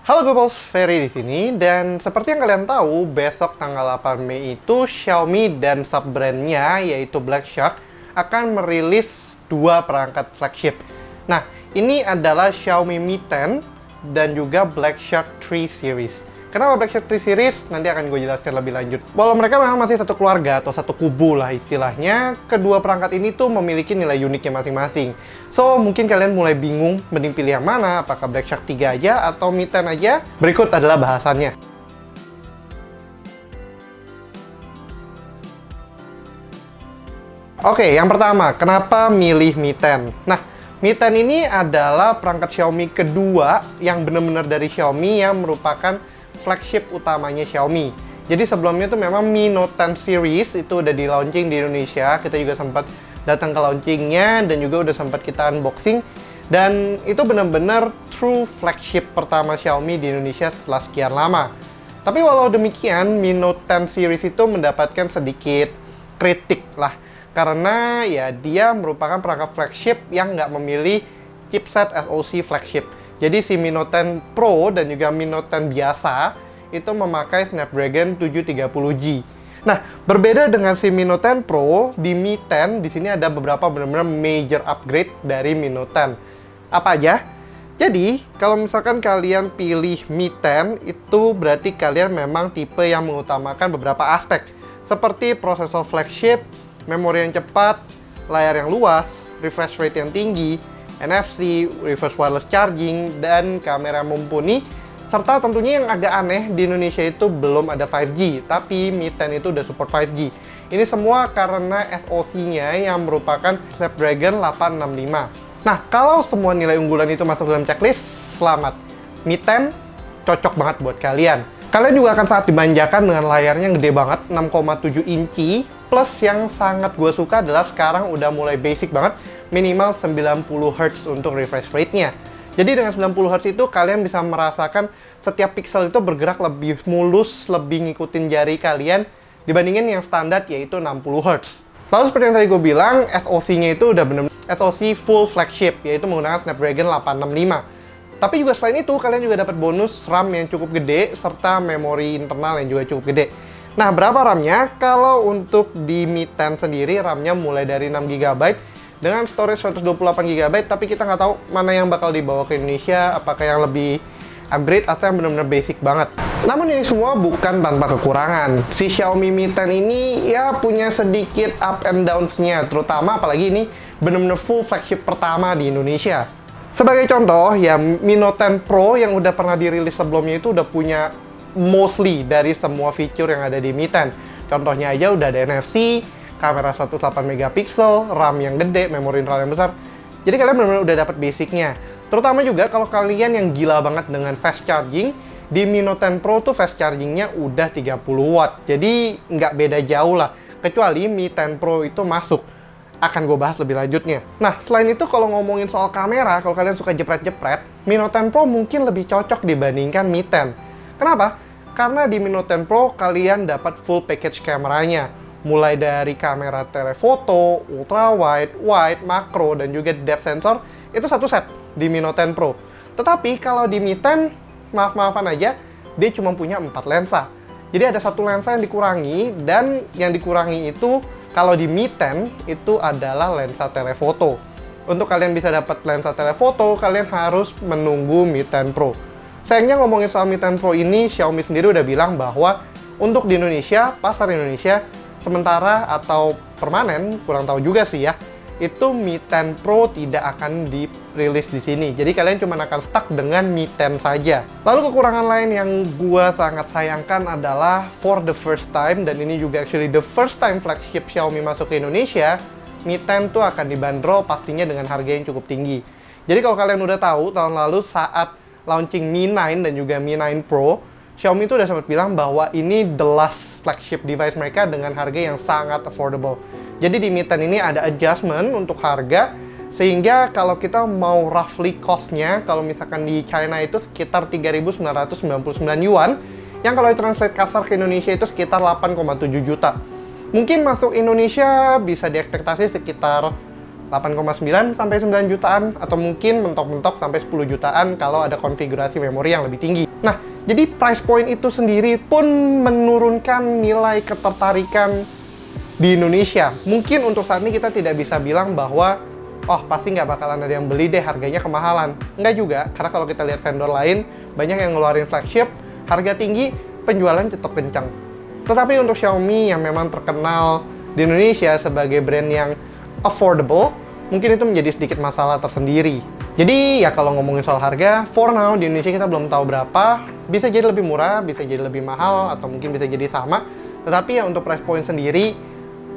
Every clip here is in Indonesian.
Halo Gopals, Ferry di sini, dan seperti yang kalian tahu, besok tanggal 8 Mei itu Xiaomi dan sub-brandnya yaitu Black Shark akan merilis dua perangkat flagship. Nah, ini adalah Xiaomi Mi 10 dan juga Black Shark 3 series. Kenapa Black Shark 3 series? Nanti akan gue jelaskan lebih lanjut. Walau mereka memang masih satu keluarga atau satu kubu lah istilahnya, kedua perangkat ini tuh memiliki nilai uniknya masing-masing. So, mungkin kalian mulai bingung mending pilih yang mana, apakah Black Shark 3 aja atau Mi 10 aja? Berikut adalah bahasannya. Oke, yang pertama, kenapa milih Mi 10? Nah, Mi 10 ini adalah perangkat Xiaomi kedua yang benar-benar dari Xiaomi yang merupakan flagship utamanya Xiaomi. Jadi sebelumnya tuh memang Mi Note 10 series itu udah di launching di Indonesia. Kita juga sempat datang ke launchingnya dan juga udah sempat kita unboxing. Dan itu benar-benar true flagship pertama Xiaomi di Indonesia setelah sekian lama. Tapi walau demikian, Mi Note 10 series itu mendapatkan sedikit kritik lah. Karena ya dia merupakan perangkat flagship yang nggak memilih chipset SoC flagship. Jadi si Mi Note 10 Pro dan juga Mi Note 10 biasa itu memakai Snapdragon 730G. Nah, berbeda dengan si Mi Note 10 Pro, di Mi 10 di sini ada beberapa benar-benar major upgrade dari Mi Note 10. Apa aja? Jadi, kalau misalkan kalian pilih Mi 10, itu berarti kalian memang tipe yang mengutamakan beberapa aspek. Seperti prosesor flagship, memori yang cepat, layar yang luas, refresh rate yang tinggi, NFC, reverse wireless charging, dan kamera mumpuni. Serta tentunya yang agak aneh, di Indonesia itu belum ada 5G, tapi Mi 10 itu udah support 5G. Ini semua karena SoC-nya yang merupakan Snapdragon 865. Nah, kalau semua nilai unggulan itu masuk dalam checklist, selamat. Mi 10 cocok banget buat kalian. Kalian juga akan sangat dimanjakan dengan layarnya yang gede banget, 6,7 inci. Plus yang sangat gue suka adalah sekarang udah mulai basic banget, minimal 90 Hz untuk refresh rate-nya. Jadi dengan 90 Hz itu kalian bisa merasakan setiap pixel itu bergerak lebih mulus, lebih ngikutin jari kalian dibandingin yang standar yaitu 60 Hz. Lalu seperti yang tadi gue bilang, SoC-nya itu udah bener-bener SoC full flagship, yaitu menggunakan Snapdragon 865. Tapi juga selain itu, kalian juga dapat bonus RAM yang cukup gede, serta memori internal yang juga cukup gede. Nah, berapa RAM-nya? Kalau untuk di Mi 10 sendiri, RAM-nya mulai dari 6GB dengan storage 128GB, tapi kita nggak tahu mana yang bakal dibawa ke Indonesia, apakah yang lebih upgrade atau yang benar-benar basic banget. Namun ini semua bukan tanpa kekurangan. Si Xiaomi Mi 10 ini ya punya sedikit up and downs-nya, terutama apalagi ini benar-benar full flagship pertama di Indonesia. Sebagai contoh, ya Mi Note 10 Pro yang udah pernah dirilis sebelumnya itu udah punya mostly dari semua fitur yang ada di Mi 10. Contohnya aja udah ada NFC, kamera 108MP, RAM yang gede, memori internal yang besar. Jadi kalian benar-benar udah dapat basicnya. Terutama juga kalau kalian yang gila banget dengan fast charging, di Mi Note 10 Pro tuh fast chargingnya udah 30 watt. Jadi nggak beda jauh lah. Kecuali Mi 10 Pro itu masuk. Akan gue bahas lebih lanjutnya. Nah, selain itu kalau ngomongin soal kamera, kalau kalian suka jepret-jepret, Mi Note 10 Pro mungkin lebih cocok dibandingkan Mi 10. Kenapa? Karena di Mi Note 10 Pro kalian dapat full package kameranya. Mulai dari kamera telefoto, ultra wide, wide, makro, dan juga depth sensor, itu satu set di Mi Note 10 Pro. Tetapi kalau di Mi 10, maaf-maafan aja, dia cuma punya 4 lensa. Jadi ada satu lensa yang dikurangi, dan yang dikurangi itu kalau di Mi 10 itu adalah lensa telefoto. Untuk kalian bisa dapat lensa telefoto, kalian harus menunggu Mi 10 Pro. Sayangnya ngomongin soal Mi 10 Pro ini, Xiaomi sendiri udah bilang bahwa untuk di Indonesia, pasar Indonesia, sementara atau permanen, kurang tahu juga sih ya, itu Mi 10 Pro tidak akan dirilis di sini. Jadi kalian cuma akan stuck dengan Mi 10 saja. Lalu kekurangan lain yang gua sangat sayangkan adalah for the first time, dan ini juga actually the first time flagship Xiaomi masuk ke Indonesia, Mi 10 tuh akan dibanderol pastinya dengan harga yang cukup tinggi. Jadi kalau kalian udah tahu, tahun lalu saat launching Mi 9 dan juga Mi 9 Pro, Xiaomi itu udah sempat bilang bahwa ini the last flagship device mereka dengan harga yang sangat affordable. Jadi di Mi 10 ini ada adjustment untuk harga, sehingga kalau kita mau roughly cost-nya, kalau misalkan di China itu sekitar 3.999 yuan, yang kalau ditranslate kasar ke Indonesia itu sekitar 8,7 juta. Mungkin masuk Indonesia bisa diekspektasi sekitar 8,9 sampai 9 jutaan atau mungkin mentok-mentok sampai 10 jutaan kalau ada konfigurasi memori yang lebih tinggi. Nah, jadi price point itu sendiri pun menurunkan nilai ketertarikan di Indonesia. Mungkin untuk saat ini kita tidak bisa bilang bahwa oh pasti nggak bakalan ada yang beli deh, harganya kemahalan. Nggak juga, karena kalau kita lihat vendor lain, banyak yang ngeluarin flagship, harga tinggi, penjualan tetap kencang. Tetapi untuk Xiaomi yang memang terkenal di Indonesia sebagai brand yang affordable, mungkin itu menjadi sedikit masalah tersendiri. Jadi ya kalau ngomongin soal harga, for now di Indonesia kita belum tahu berapa, bisa jadi lebih murah, bisa jadi lebih mahal, atau mungkin bisa jadi sama. Tetapi ya untuk price point sendiri,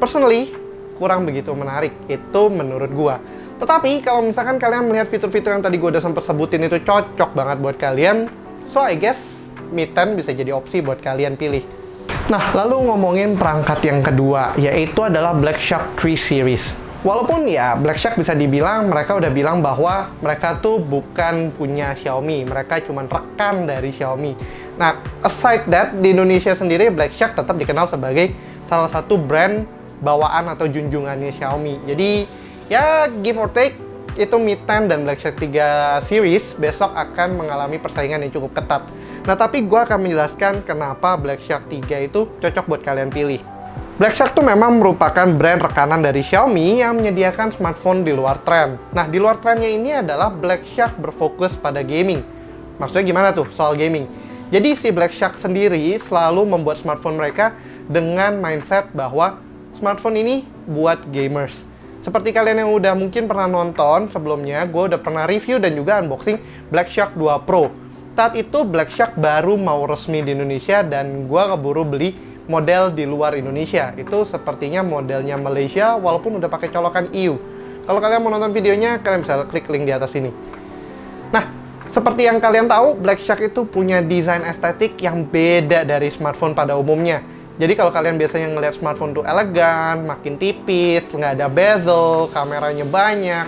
personally, kurang begitu menarik, itu menurut gua. Tetapi kalau misalkan kalian melihat fitur-fitur yang tadi gua udah sempat sebutin itu cocok banget buat kalian, so I guess Mi 10 bisa jadi opsi buat kalian pilih. Nah, lalu ngomongin perangkat yang kedua, yaitu adalah Black Shark 3 series. Walaupun ya Black Shark bisa dibilang, mereka udah bilang bahwa mereka tuh bukan punya Xiaomi, mereka cuma rekan dari Xiaomi. Nah, aside that, di Indonesia sendiri Black Shark tetap dikenal sebagai salah satu brand bawaan atau junjungannya Xiaomi. Jadi, ya give or take, itu Mi 10 dan Black Shark 3 series besok akan mengalami persaingan yang cukup ketat. Nah, tapi gue akan menjelaskan kenapa Black Shark 3 itu cocok buat kalian pilih. Black Shark tuh memang merupakan brand rekanan dari Xiaomi yang menyediakan smartphone di luar tren. Nah, di luar trennya ini adalah Black Shark berfokus pada gaming. Maksudnya gimana tuh soal gaming? Jadi si Black Shark sendiri selalu membuat smartphone mereka dengan mindset bahwa smartphone ini buat gamers. Seperti kalian yang udah mungkin pernah nonton sebelumnya, gue udah pernah review dan juga unboxing Black Shark 2 Pro. Saat itu Black Shark baru mau resmi di Indonesia dan gue keburu beli model di luar Indonesia. Itu sepertinya modelnya Malaysia walaupun udah pakai colokan EU. Kalau kalian mau nonton videonya, kalian bisa klik link di atas ini. Nah, seperti yang kalian tahu, Black Shark itu punya desain estetik yang beda dari smartphone pada umumnya. Jadi kalau kalian biasanya ngelihat smartphone tuh elegan, makin tipis, nggak ada bezel, kameranya banyak,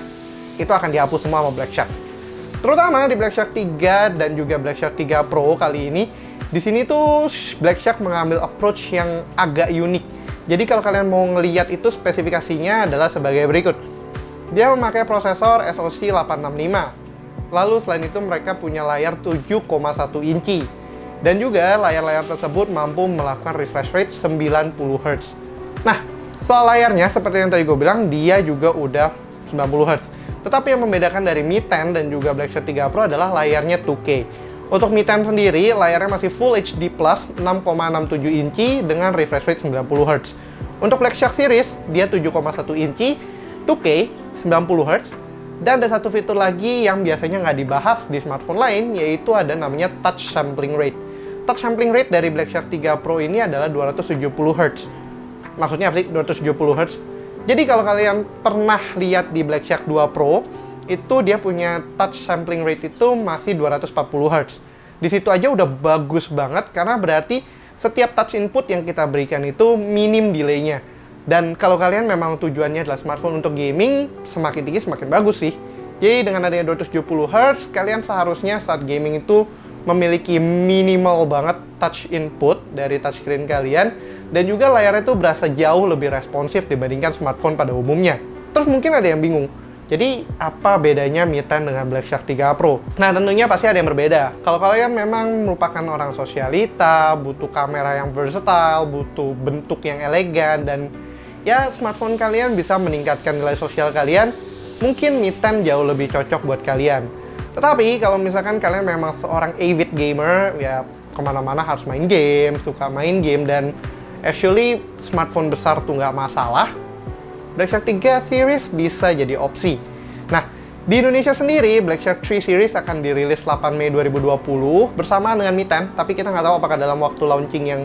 itu akan dihapus semua sama Black Shark. Terutama di Black Shark 3 dan juga Black Shark 3 Pro kali ini, di sini tuh Black Shark mengambil approach yang agak unik. Jadi kalau kalian mau ngelihat itu spesifikasinya adalah sebagai berikut. Dia memakai prosesor SoC 865. Lalu selain itu mereka punya layar 7,1 inci. Dan juga layar-layar tersebut mampu melakukan refresh rate 90 Hz. Nah, soal layarnya seperti yang tadi gue bilang, dia juga udah 90 Hz. Tetapi yang membedakan dari Mi 10 dan juga Black Shark 3 Pro adalah layarnya 2K. Untuk Mi 10 sendiri, layarnya masih Full HD Plus 6,67 inci dengan refresh rate 90 Hz. Untuk Black Shark series, dia 7,1 inci, 2K, 90 Hz. Dan ada satu fitur lagi yang biasanya nggak dibahas di smartphone lain, yaitu ada namanya touch sampling rate. Touch sampling rate dari Black Shark 3 Pro ini adalah 270 Hz. Maksudnya apa sih 270 Hz? Jadi kalau kalian pernah lihat di Black Shark 2 Pro, itu dia punya touch sampling rate itu masih 240 Hz. Di situ aja udah bagus banget karena berarti setiap touch input yang kita berikan itu minim delay-nya. Dan kalau kalian memang tujuannya adalah smartphone untuk gaming, semakin tinggi semakin bagus sih. Jadi dengan adanya 270 Hz, kalian seharusnya saat gaming itu memiliki minimal banget touch input dari touchscreen kalian, dan juga layarnya itu berasa jauh lebih responsif dibandingkan smartphone pada umumnya. Terus mungkin ada yang bingung, jadi apa bedanya Mi 10 dengan Black Shark 3 Pro? Nah, tentunya pasti ada yang berbeda. Kalau kalian memang merupakan orang sosialita, butuh kamera yang versatile, butuh bentuk yang elegan, dan ya smartphone kalian bisa meningkatkan nilai sosial kalian, mungkin Mi 10 jauh lebih cocok buat kalian. Tetapi kalau misalkan kalian memang seorang avid gamer, ya kemana-mana harus main game, suka main game, dan actually smartphone besar tuh nggak masalah, Black Shark 3 series bisa jadi opsi. Nah, di Indonesia sendiri, Black Shark 3 series akan dirilis 8 Mei 2020 bersamaan dengan Mi 10, tapi kita nggak tahu apakah dalam waktu launching yang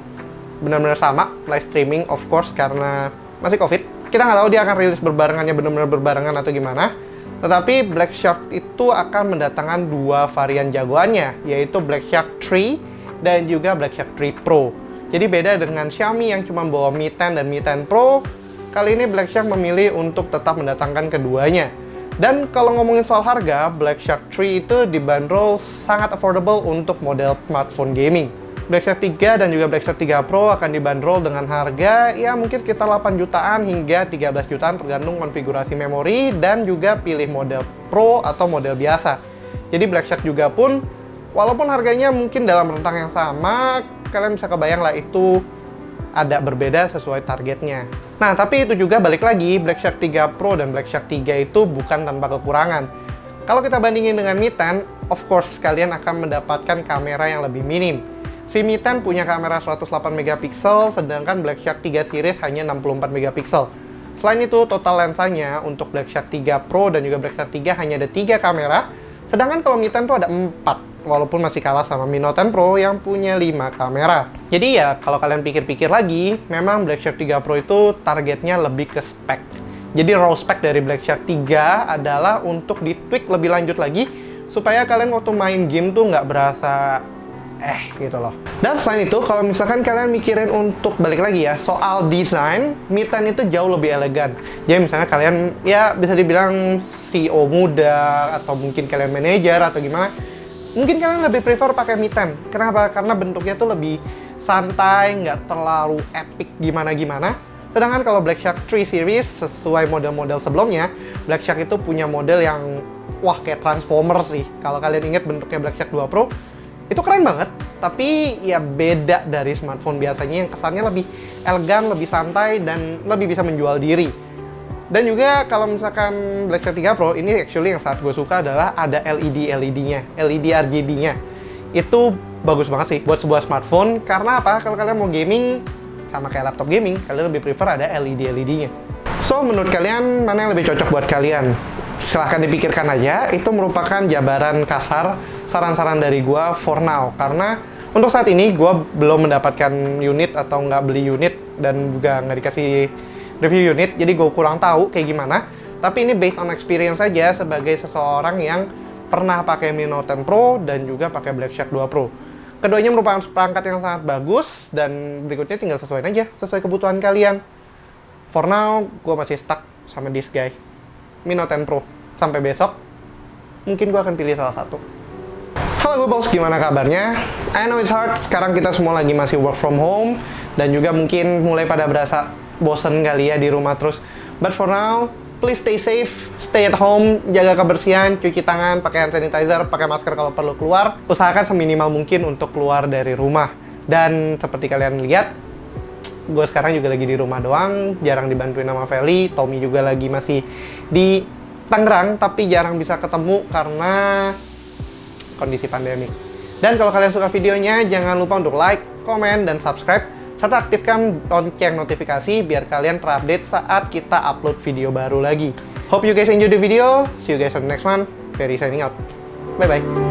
benar-benar sama, live streaming of course karena masih COVID. Kita nggak tahu dia akan rilis berbarengannya benar-benar berbarengan atau gimana. Tetapi Black Shark itu akan mendatangkan dua varian jagoannya, yaitu Black Shark 3 dan juga Black Shark 3 Pro. Jadi beda dengan Xiaomi yang cuma bawa Mi 10 dan Mi 10 Pro, kali ini Black Shark memilih untuk tetap mendatangkan keduanya. Dan kalau ngomongin soal harga, Black Shark 3 itu dibanderol sangat affordable untuk model smartphone gaming. Blackshark 3 dan juga Blackshark 3 Pro akan dibanderol dengan harga ya mungkin sekitar 8 jutaan hingga 13 jutaan tergantung konfigurasi memori dan juga pilih model Pro atau model biasa. Jadi Blackshark juga pun walaupun harganya mungkin dalam rentang yang sama, kalian bisa kebayang lah itu ada berbeda sesuai targetnya. Nah, tapi itu juga balik lagi, Blackshark 3 Pro dan Blackshark 3 itu bukan tanpa kekurangan. Kalau kita bandingin dengan Mi 10, of course kalian akan mendapatkan kamera yang lebih minim. Si Mi 10 punya kamera 108 megapiksel, sedangkan Blackshark 3 series hanya 64 megapiksel. Selain itu, total lensanya untuk Blackshark 3 Pro dan juga Blackshark 3 hanya ada 3 kamera, sedangkan kalau Mi 10 tuh ada 4. Walaupun masih kalah sama Mi Note 10 Pro yang punya 5 kamera. Jadi ya, kalau kalian pikir-pikir lagi, memang Blackshark 3 Pro itu targetnya lebih ke spek. Jadi raw spek dari Blackshark 3 adalah untuk ditweak lebih lanjut lagi, supaya kalian waktu main game tuh nggak berasa gitu loh. Dan selain itu, kalau misalkan kalian mikirin untuk balik lagi ya, soal desain, Mi 10 itu jauh lebih elegan. Jadi misalnya kalian ya bisa dibilang CEO muda, atau mungkin kalian manajer atau gimana, mungkin kalian lebih prefer pakai Mi 10. Kenapa? Karena bentuknya tuh lebih santai, nggak terlalu epic gimana-gimana. Sedangkan kalau Blackshark 3 series, sesuai model-model sebelumnya, Blackshark itu punya model yang, wah kayak Transformer sih. Kalau kalian ingat bentuknya Blackshark 2 Pro, itu keren banget. Tapi ya beda dari smartphone biasanya yang kesannya lebih elegan, lebih santai, dan lebih bisa menjual diri. Dan juga kalau misalkan Blackshark 3 Pro, ini actually yang saat gue suka adalah ada LED-nya, LED RGB-nya. Itu bagus banget sih buat sebuah smartphone, karena apa? Kalau kalian mau gaming, sama kayak laptop gaming, kalian lebih prefer ada LED-nya. So, menurut kalian, mana yang lebih cocok buat kalian? Silahkan dipikirkan aja, itu merupakan jabaran kasar, saran-saran dari gue for now. Karena untuk saat ini, gue belum mendapatkan unit atau nggak beli unit, dan juga nggak dikasih review unit, jadi gue kurang tahu kayak gimana. Tapi ini based on experience saja sebagai seseorang yang pernah pakai Mi Note 10 Pro dan juga pakai Blackshark 2 Pro. Keduanya merupakan perangkat yang sangat bagus, dan berikutnya tinggal sesuaiin aja sesuai kebutuhan kalian. For now, gue masih stuck sama this guy, Mi Note 10 Pro. Sampai besok, mungkin gue akan pilih salah satu. Halo Googles, gimana kabarnya? I know it's hard, sekarang kita semua lagi masih work from home, dan juga mungkin mulai pada berasa bosen kali ya di rumah terus. But for now, please stay safe, stay at home, jaga kebersihan, cuci tangan, pakai hand sanitizer, pakai masker kalau perlu keluar. Usahakan seminimal mungkin untuk keluar dari rumah. Dan seperti kalian lihat, gue sekarang juga lagi di rumah doang, jarang dibantuin sama Feli. Tommy juga lagi masih di Tangerang, tapi jarang bisa ketemu karena kondisi pandemi. Dan kalau kalian suka videonya, jangan lupa untuk like, komen, dan subscribe, serta aktifkan lonceng notifikasi biar kalian terupdate saat kita upload video baru lagi. Hope you guys enjoy the video. See you guys on the next one. Ferry signing out. Bye-bye.